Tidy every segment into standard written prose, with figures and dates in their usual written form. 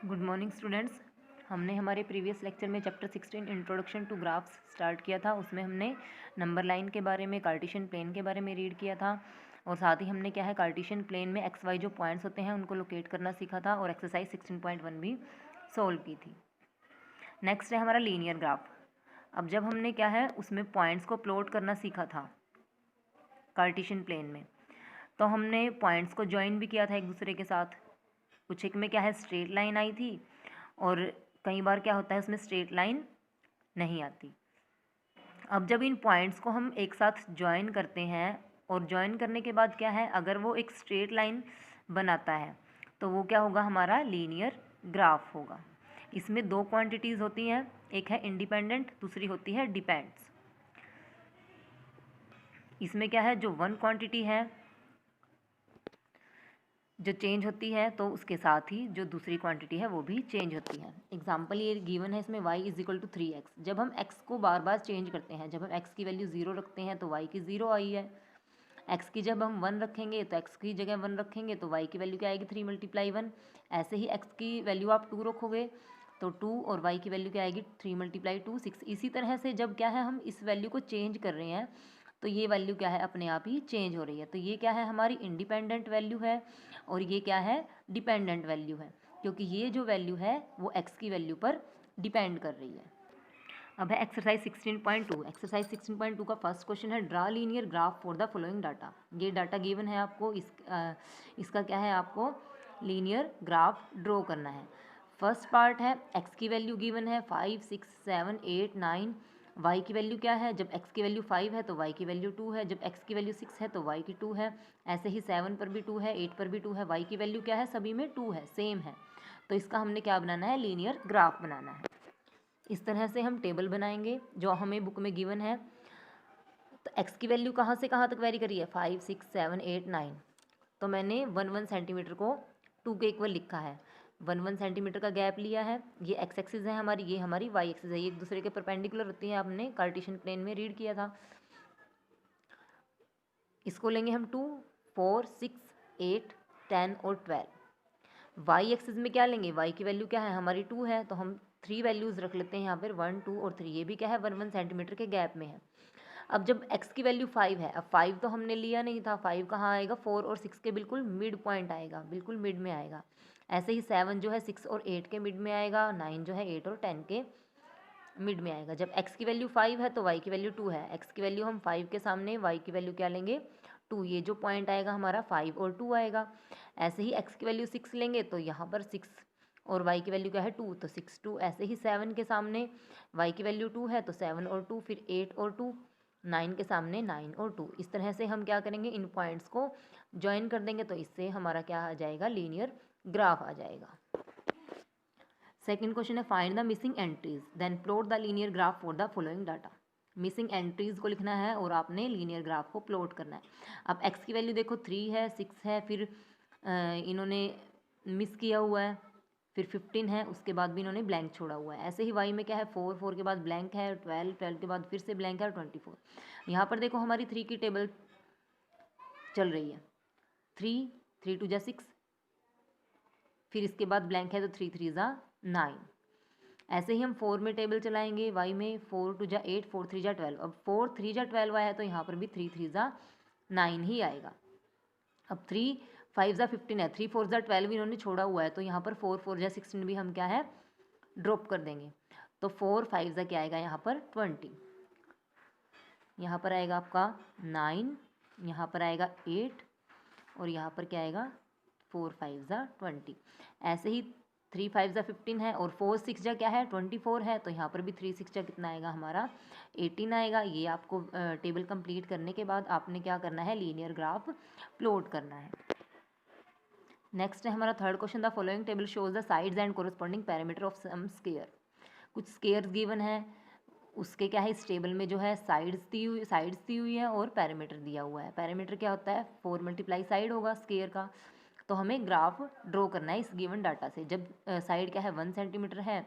Good morning students. हमने हमारे previous lecture में chapter 16 introduction to graphs start किया था। उसमें हमने नंबर लाइन के बारे में, कार्टेशियन प्लेन के बारे में रीड किया था और साथ ही हमने क्या है कार्टेशियन प्लेन में एक्स वाई जो पॉइंट्स होते हैं उनको लोकेट करना सीखा था और एक्सरसाइज 16.1 भी सोल्व की थी। नेक्स्ट है हमारा लीनियर ग्राफ। अब जब हमने क्या है उसमें पॉइंट्स को प्लॉट करना सीखा था कार्टेशियन प्लेन में, तो हमने पॉइंट्स को ज्वाइन भी किया था एक दूसरे के साथ। कुछ एक में क्या है स्ट्रेट लाइन आई थी और कई बार क्या होता है उसमें स्ट्रेट लाइन नहीं आती। अब जब इन पॉइंट्स को हम एक साथ ज्वाइन करते हैं और ज्वाइन करने के बाद क्या है अगर वो एक स्ट्रेट लाइन बनाता है तो वो क्या होगा, हमारा लीनियर ग्राफ होगा। इसमें दो क्वांटिटीज़ होती हैं, एक है इंडिपेंडेंट, दूसरी होती है डिपेंड्स। इसमें क्या है जो वन क्वांटिटी है जो चेंज होती है तो उसके साथ ही जो दूसरी क्वांटिटी है वो भी चेंज होती है। एग्जाम्पल ये गिवन है इसमें y is equal to 3x। जब हम x को बार बार चेंज करते हैं, जब हम x की वैल्यू 0 रखते हैं तो y की 0 आई है। x की जब हम 1 रखेंगे तो x की जगह 1 रखेंगे तो y की वैल्यू क्या आएगी 3 × 1। ऐसे ही x की वैल्यू आप 2 रखोगे तो 2 और y की वैल्यू क्या आएगी 3 × 2 6। इसी तरह से जब क्या है हम इस वैल्यू को चेंज कर रहे हैं तो ये वैल्यू क्या है अपने आप ही चेंज हो रही है। तो ये क्या है हमारी इंडिपेंडेंट वैल्यू है और ये क्या है डिपेंडेंट वैल्यू है, क्योंकि ये जो वैल्यू है वो x की वैल्यू पर डिपेंड कर रही है। अब है एक्सरसाइज 16.2। एक्सरसाइज 16.2 का फर्स्ट क्वेश्चन है draw linear graph for the following data. ये डाटा गिवन है आपको, इसका क्या है आपको लीनियर ग्राफ ड्रॉ करना है। फर्स्ट पार्ट है x की वैल्यू गिवन है 5 6 7 8 9। y की वैल्यू क्या है, जब x की वैल्यू 5 है तो y की वैल्यू 2 है, जब x की वैल्यू 6 है तो y की 2 है। ऐसे ही 7 पर भी 2 है, 8 पर भी 2 है, y की वैल्यू क्या है सभी में 2 है, सेम है। तो इसका हमने क्या बनाना है लीनियर ग्राफ बनाना है। इस तरह से हम टेबल बनाएंगे जो हमें बुक में गिवन है। तो x की वैल्यू कहाँ से कहाँ तक वेरी करी है 5 6 7 8 9। तो मैंने 1 सेंटीमीटर को 2 के इक्वल लिखा है, 1 सेंटीमीटर का गैप लिया है। ये x एक्सिस है हमारी, ये हमारी y एक्सिस है, ये एक दूसरे के परपेंडिकुलर होती है, आपने कार्टेशियन प्लेन में रीड किया था। इसको लेंगे हम 2 4 6 8 10 और 12। y एक्सिस में क्या लेंगे, y की वैल्यू क्या है हमारी 2 है तो हम 3 वैल्यूज़ रख लेते हैं यहाँ पर 1 2 और 3। ये भी क्या है 1 सेंटीमीटर के गैप में है। अब जब x की वैल्यू 5 है, अब 5 तो हमने लिया नहीं था, 5 कहाँ आएगा 4 और 6 के बिल्कुल मिड पॉइंट आएगा, बिल्कुल मिड में आएगा। ऐसे ही 7 जो है 6 और 8 के मिड में आएगा, 9 जो है 8 और 10 के मिड में आएगा। जब x की वैल्यू 5 है तो y की वैल्यू 2 है, x की वैल्यू हम 5 के सामने y की वैल्यू क्या लेंगे 2, ये जो पॉइंट आएगा हमारा 5 और 2 आएगा। ऐसे ही x की वैल्यू 6 लेंगे तो यहाँ पर 6 और y की वैल्यू क्या है 2 तो 6 2। ऐसे ही 7 के सामने y की वैल्यू 2 है तो 7 और 2, फिर 8 और 2, 9 के सामने 9 और 2। इस तरह से हम क्या करेंगे इन पॉइंट्स को ज्वाइन कर देंगे तो इससे हमारा क्या आ जाएगा लीनियर ग्राफ आ जाएगा। सेकंड क्वेश्चन है find the missing entries then plot the linear graph for the following data. Missing entries को लिखना है और आपने लीनियर ग्राफ को प्लॉट करना है। अब x की वैल्यू देखो 3 है 6 है, फिर इन्होंने मिस किया हुआ है, फिर 15 है, उसके बाद भी इन्होंने ब्लैंक छोड़ा हुआ है। ऐसे ही y में क्या है 4 4 के बाद ब्लैंक है, 12 12 के बाद फिर से ब्लैंक है और 24। यहाँ पर देखो हमारी 3 की टेबल चल रही है, 3 3 2 जा 6, फिर इसके बाद ब्लैंक है तो 3 3 जा 9। ऐसे ही हम 4 में टेबल चलाएंगे, y में 4 2 जा 8 4 3 जा 12। अब 4 3 जा 12 आया है तो यहाँ पर भी 3 3 जा 9 ही आएगा। अब 3 5 जा 15 है, 3 4 जा 12 इन्होंने छोड़ा हुआ है तो यहाँ पर 4 4 जा 16 भी हम क्या है ड्रॉप कर देंगे। तो 4 5 जा क्या आएगा यहाँ पर 20, यहाँ पर आएगा आपका 9, यहाँ पर आएगा 8 और यहाँ पर क्या आएगा 4 5 जा 20। ऐसे ही 3 5 जा 15 है और 4 6 जा क्या है 24 है तो यहाँ पर भी 3 6 जा कितना आएगा हमारा 18 आएगा। ये आपको टेबल कंप्लीट करने के बाद आपने क्या करना है लीनियर ग्राफ प्लॉट करना है। नेक्स्ट है हमारा third question the following table shows the sides and corresponding parameter of some square. कुछ स्क्वायर्स गिवन है, उसके क्या है इस टेबल में जो है साइड्स दी हुई है और पैरामीटर दिया हुआ है। पैरामीटर क्या होता है 4 × साइड होगा स्क्वायर का। तो हमें ग्राफ ड्रॉ करना है इस गिवन डाटा से। जब साइड क्या है 1 सेंटीमीटर है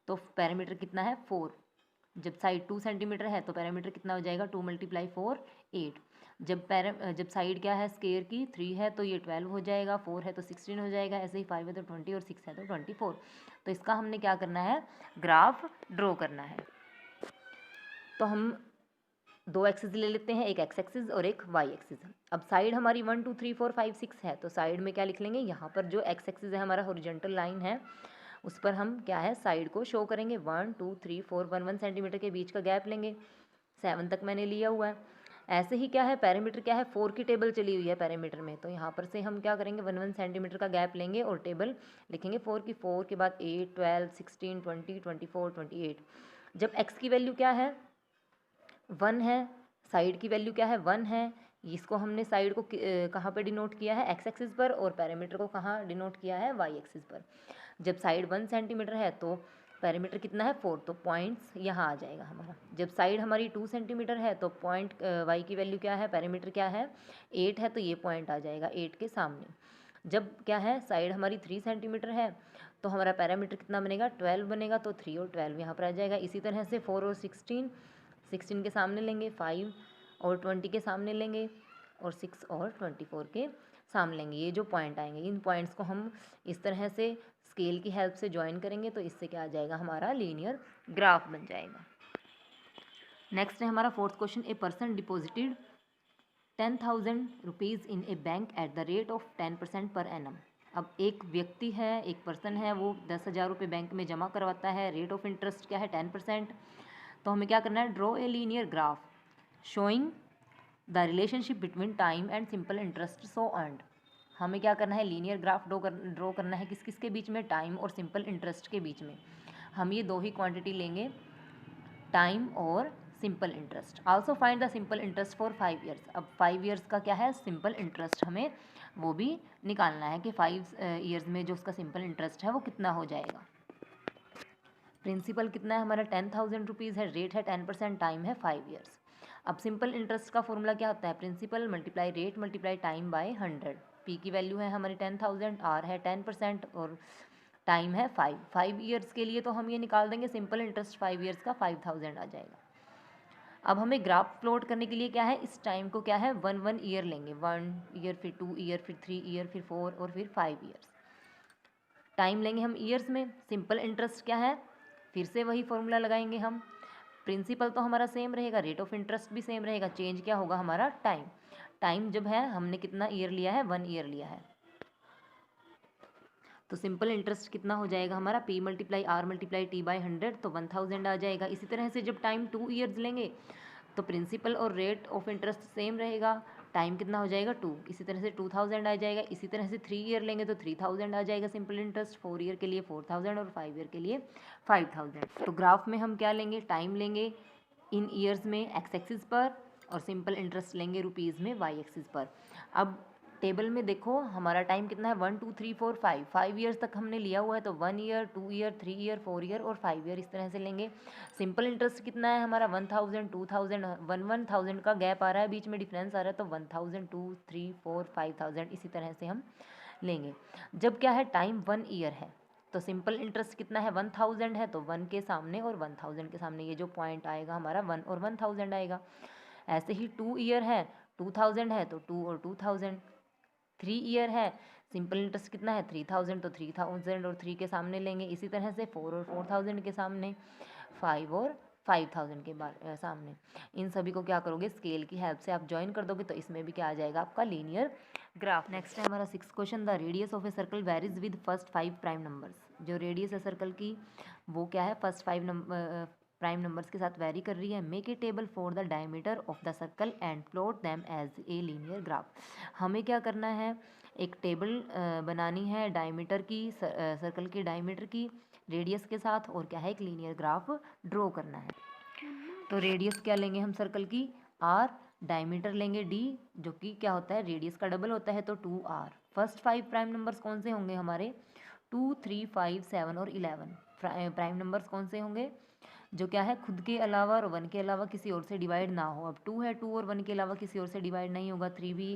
तो पैरामीटर कितना है 4। जब साइड 2 सेंटीमीटर है तो पैरामीटर कितना हो जाएगा 2 × 4 8। जब साइड क्या है स्क्वायर की 3 है तो ये 12 हो जाएगा, 4 है तो 16 हो जाएगा, ऐसे ही 5 है तो 20 और 6 है तो 24। तो इसका हमने क्या करना है, ग्राफ ड्रॉ करना है। तो हम दो एक्सिस ले लेते हैं, एक एक्स एक्सिस और एक वाई एक्सिस। अब साइड हमारी 1 2 3 4 5 6 है, तो साइड में क्या लिख लेंगे, यहाँ पर जो एक्स एक्सिस है हमारा हॉरिजॉन्टल लाइन है उस पर हम क्या है साइड को शो करेंगे। 1 2 3 4 1 सेंटीमीटर के बीच का गैप लेंगे, 7 तक मैंने लिया हुआ है। ऐसे ही क्या है पैरामीटर क्या है 4 की टेबल चली हुई है पैरामीटर में, तो यहाँ पर से हम क्या करेंगे 1 सेंटीमीटर का गैप लेंगे और टेबल लिखेंगे 4 की। 4 के बाद 8 12 16 20 24 28। जब x की वैल्यू क्या है 1 है, साइड की वैल्यू क्या है 1 है, इसको हमने साइड को कहाँ पे डिनोट किया है एक्स एक्सिस पर, और पैरामीटर को कहाँ डिनोट किया है वाई एक्सिस पर। जब साइड 1 सेंटीमीटर है तो पैरामीटर कितना है 4, तो पॉइंट्स यहाँ आ जाएगा हमारा। जब साइड हमारी 2 सेंटीमीटर है तो पॉइंट वाई की वैल्यू क्या है, पैरामीटर क्या है 8 है, तो ये पॉइंट आ जाएगा 8 के सामने। जब क्या है साइड हमारी 3 सेंटीमीटर है तो हमारा पैरामीटर कितना बनेगा 12 बनेगा, तो 3 और 12 यहाँ पर आ जाएगा। इसी तरह से 4 और 16 के सामने लेंगे, 5 और 20 के सामने लेंगे, और 6 और 24 के सामने लेंगे। ये जो पॉइंट आएंगे इन पॉइंट्स को हम इस तरह से स्केल की हेल्प से ज्वाइन करेंगे, तो इससे क्या आ जाएगा हमारा लीनियर ग्राफ बन जाएगा। नेक्स्ट है हमारा fourth question, a person deposited 10,000 rupees in A bank at the rate of 10% per annum. अब एक व्यक्ति है, एक पर्सन है, वो 10,000 रुपये बैंक में जमा करवाता है, रेट ऑफ इंटरेस्ट क्या है 10%। तो हमें क्या करना है, draw a linear graph showing the relationship between time and simple interest so earned. हमें क्या करना है, लीनियर ग्राफ ड्रॉ करना है किस किस के बीच में, टाइम और सिंपल इंटरेस्ट के बीच में। हम ये दो ही क्वांटिटी लेंगे, टाइम और simple interest. Also find the simple interest for 5 years. अब 5 ईयर्स का क्या है सिंपल इंटरेस्ट हमें वो भी निकालना है कि 5 ईयर्स में जो उसका सिंपल इंटरेस्ट है वो कितना हो जाएगा। प्रिंसिपल कितना है हमारा 10,000 रुपीज़ है, रेट है 10%, टाइम है 5 ईयर्स। अब सिंपल इंटरेस्ट का फॉर्मूला क्या होता है, principal multiply rate multiply time by 100। P की वैल्यू है हमारी 10,000, आर है 10% और टाइम है 5 ईयर्स के लिए। तो हम ये निकाल देंगे सिंपल इंटरेस्ट 5 ईयर्स का 5,000 आ जाएगा। अब हमें ग्राफ प्लॉट करने के लिए क्या है, इस टाइम को क्या है 1 ईयर लेंगे, 1 ईयर फिर 2 ईयर फिर 3 ईयर फिर 4 और फिर 5 ईयर्स। टाइम लेंगे हम ईयर्स में, सिंपल इंटरेस्ट क्या है फिर से वही फॉर्मूला लगाएंगे हम। प्रिंसिपल तो हमारा सेम रहेगा, रेट ऑफ इंटरेस्ट भी सेम रहेगा, चेंज क्या होगा हमारा टाइम। टाइम जब है हमने कितना ईयर लिया है 1 ईयर लिया है, तो सिंपल इंटरेस्ट कितना हो जाएगा हमारा P multiply R multiply T by 100, तो 1000 आ जाएगा। इसी तरह से जब टाइम 2 ईयर्स लेंगे तो प्रिंसिपल और रेट ऑफ इंटरेस्ट सेम रहेगा, टाइम कितना हो जाएगा 2, इसी तरह से 2000 आ जाएगा। इसी तरह से 3 ईयर लेंगे तो 3000 आ जाएगा सिंपल इंटरेस्ट, 4 ईयर के लिए 4000 और 5 ईयर के लिए 5000। तो ग्राफ में हम क्या लेंगे, टाइम लेंगे इन ईयर्स में एक्स एक्सिस पर और सिंपल इंटरेस्ट लेंगे रुपीज़ में वाई एक्सिस पर। अब टेबल में देखो हमारा टाइम कितना है 1 2 3 4 5, 5 ईयर्स तक हमने लिया हुआ है, तो 1 ईयर 2 ईयर 3 ईयर 4 ईयर और 5 ईयर इस तरह से लेंगे। सिंपल इंटरेस्ट कितना है हमारा 1000 2000 1000 का गैप आ रहा है, बीच में डिफरेंस आ रहा है, तो 1000 2 3 4 5000 इसी तरह से हम लेंगे। जब क्या है टाइम 1 ईयर है तो सिंपल इंटरेस्ट कितना है 1000 है, तो 1 के सामने और 1000 के सामने ये जो पॉइंट आएगा हमारा 1 और 1000 आएगा। ऐसे ही 2 ईयर है 2000 है तो 2 और 2000। 3 ईयर है सिंपल इंटरेस्ट कितना है 3000, तो 3000 और 3 के सामने लेंगे। इसी तरह से 4 और 4000 के सामने, 5 और 5000 के सामने। इन सभी को क्या करोगे स्केल की हेल्प से आप ज्वाइन कर दोगे, तो इसमें भी क्या आ जाएगा आपका लीनियर ग्राफ। नेक्स्ट है हमारा 6th question, the radius of a circle varies with first 5 prime numbers. जो रेडियस है सर्कल की वो क्या है फर्स्ट 5 प्राइम नंबर्स के साथ वेरी कर रही है। Make a table for the diameter of the circle and plot them as a linear graph. हमें क्या करना है, एक टेबल बनानी है डायमीटर की, सर्कल के डायमीटर की, रेडियस के साथ, और क्या है एक लीनियर ग्राफ ड्रॉ करना है। तो रेडियस क्या लेंगे हम सर्कल की r, डायमीटर लेंगे d जो कि क्या होता है रेडियस का डबल होता है, तो 2r। फर्स्ट 5 प्राइम नंबर्स कौन से होंगे हमारे 2 3 5 7 और 11। प्राइम नंबर्स कौन से होंगे जो क्या है खुद के अलावा और 1 के अलावा किसी और से डिवाइड ना हो। अब 2 है 2 और 1 के अलावा किसी और से डिवाइड नहीं होगा, 3 भी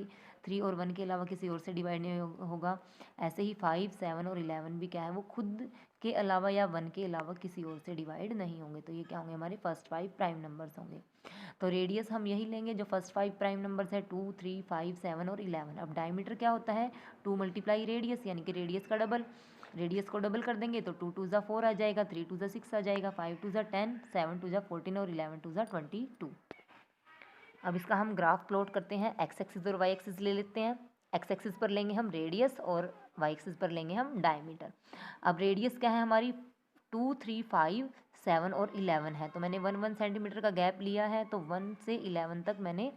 3 और 1 के अलावा किसी और से डिवाइड नहीं होगा। ऐसे ही 5 7 और 11 भी क्या है वो खुद के अलावा या 1 के अलावा किसी और से डिवाइड नहीं होंगे। तो ये क्या होंगे हमारे फर्स्ट 5 प्राइम नंबर्स होंगे। तो रेडियस हम यही लेंगे जो फर्स्ट 5 प्राइम नंबर्स है 2, 3, 5, 7 और 11। अब डायमीटर क्या होता है 2 मल्टीप्लाई रेडियस, यानी कि रेडियस का डबल। रेडियस को डबल कर देंगे तो 2 2 ज़ा 4 आ जाएगा, 3 2 ज़ा 6 आ जाएगा, 5 2 ज़ा 10, 7 2 ज़ा 14 और 11 2 ज़ा 22। अब इसका हम ग्राफ प्लॉट करते हैं। एक्स एक्सिस और वाई एक्सिस ले लेते हैं। एक्स एक्सिस पर लेंगे हम रेडियस और वाई एक्सिस पर लेंगे हम डायमीटर। अब रेडियस क्या है हमारी 2, 3, 5, 7 और 11 है, तो मैंने 1 सेंटीमीटर का गैप लिया है, तो 1 से 11 तक मैंने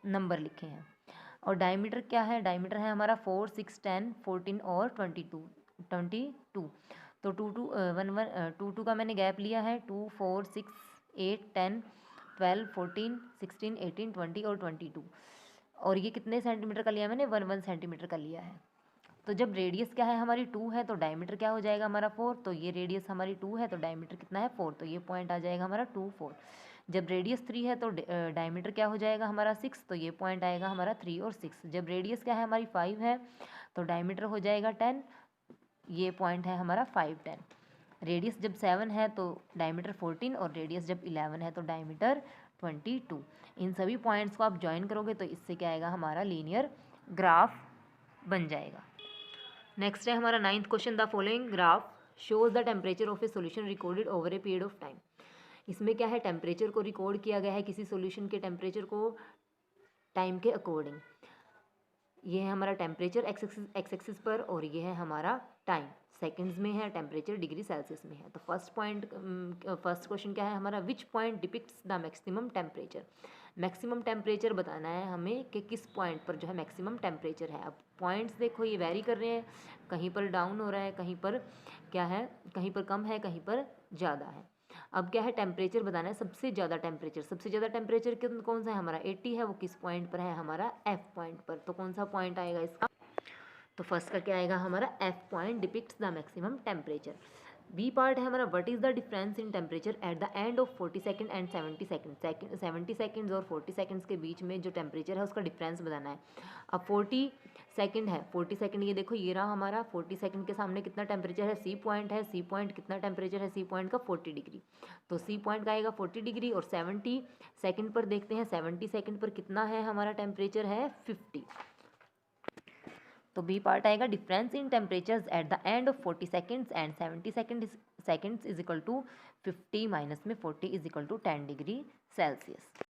नंबर लिखे हैं। और डायमीटर क्या है, डायमीटर है हमारा 4, 6, 10, 14 और 22। तो 2 का मैंने गैप लिया है 2, 4, 6, 8, 10, 12, 14, 16, 18, 20 और 22। और ये कितने सेंटीमीटर का लिया मैंने 1 सेंटीमीटर का लिया है। तो जब रेडियस क्या है हमारी 2 है तो डायमीटर क्या हो जाएगा हमारा 4। तो ये रेडियस हमारी 2 है तो डायमीटर कितना है 4, तो ये पॉइंट आ जाएगा हमारा 2, 4। जब रेडियस 3 है तो डायमीटर क्या हो जाएगा हमारा 6, तो ये पॉइंट आएगा हमारा 3 और 6। जब रेडियस क्या है हमारी 5 है तो डायमीटर हो जाएगा 10, ये पॉइंट है हमारा 5, 10। रेडियस जब 7 है तो डायमीटर 14 और रेडियस जब 11 है तो डायमीटर 22। इन सभी पॉइंट्स को आप ज्वाइन करोगे तो इससे क्या आएगा हमारा लीनियर ग्राफ बन जाएगा। नेक्स्ट है हमारा 9th question, the following graph shows the temperature of a solution recorded over a period of time. इसमें क्या है टेम्परेचर को रिकॉर्ड किया गया है, किसी सॉल्यूशन के टेम्परेचर को टाइम के अकॉर्डिंग। ये है हमारा टेम्परेचर एक्स एक्सिस पर और ये है हमारा टाइम सेकंड्स में है, टेम्परेचर डिग्री सेल्सियस में है। तो फर्स्ट क्वेश्चन क्या है हमारा, which point depicts the maximum temperature. Maximum temperature बताना है हमें कि किस पॉइंट पर जो है मैक्सिमम टेम्परेचर है। अब पॉइंट्स देखो ये वेरी कर रहे हैं, कहीं पर डाउन हो रहा है, कहीं पर क्या है, कहीं पर कम है, कहीं पर ज़्यादा है। अब क्या है टेम्परेचर बताना है, सबसे ज़्यादा टेम्परेचर कौन सा है हमारा 80 है, वो किस पॉइंट पर है हमारा एफ पॉइंट पर। तो कौन सा पॉइंट आएगा इसका, तो फर्स्ट का क्या आएगा हमारा F point depicts the maximum temperature. B part है हमारा what is the difference in temperature at the end of 40 second and 70 second. 70 seconds और 40 सेकंड्स के बीच में जो टेम्परेचर है उसका डिफरेंस बताना है। अब 40 सेकंड है, 40 सेकंड ये देखो ये रहा हमारा, 40 सेकंड के सामने कितना टेम्परेचर है, सी पॉइंट है, सी पॉइंट कितना टेम्परेचर है, सी पॉइंट का 40 डिग्री, तो सी पॉइंट का आएगा 40 डिग्री। और 70 सेकंड पर देखते हैं, 70 सेकंड पर कितना है हमारा टेम्परेचर है 50। तो बी पार्ट आएगा difference in temperatures at the end of 40 seconds and 70 seconds is equal to 50 minus में 40 is equal to 10 degree Celsius.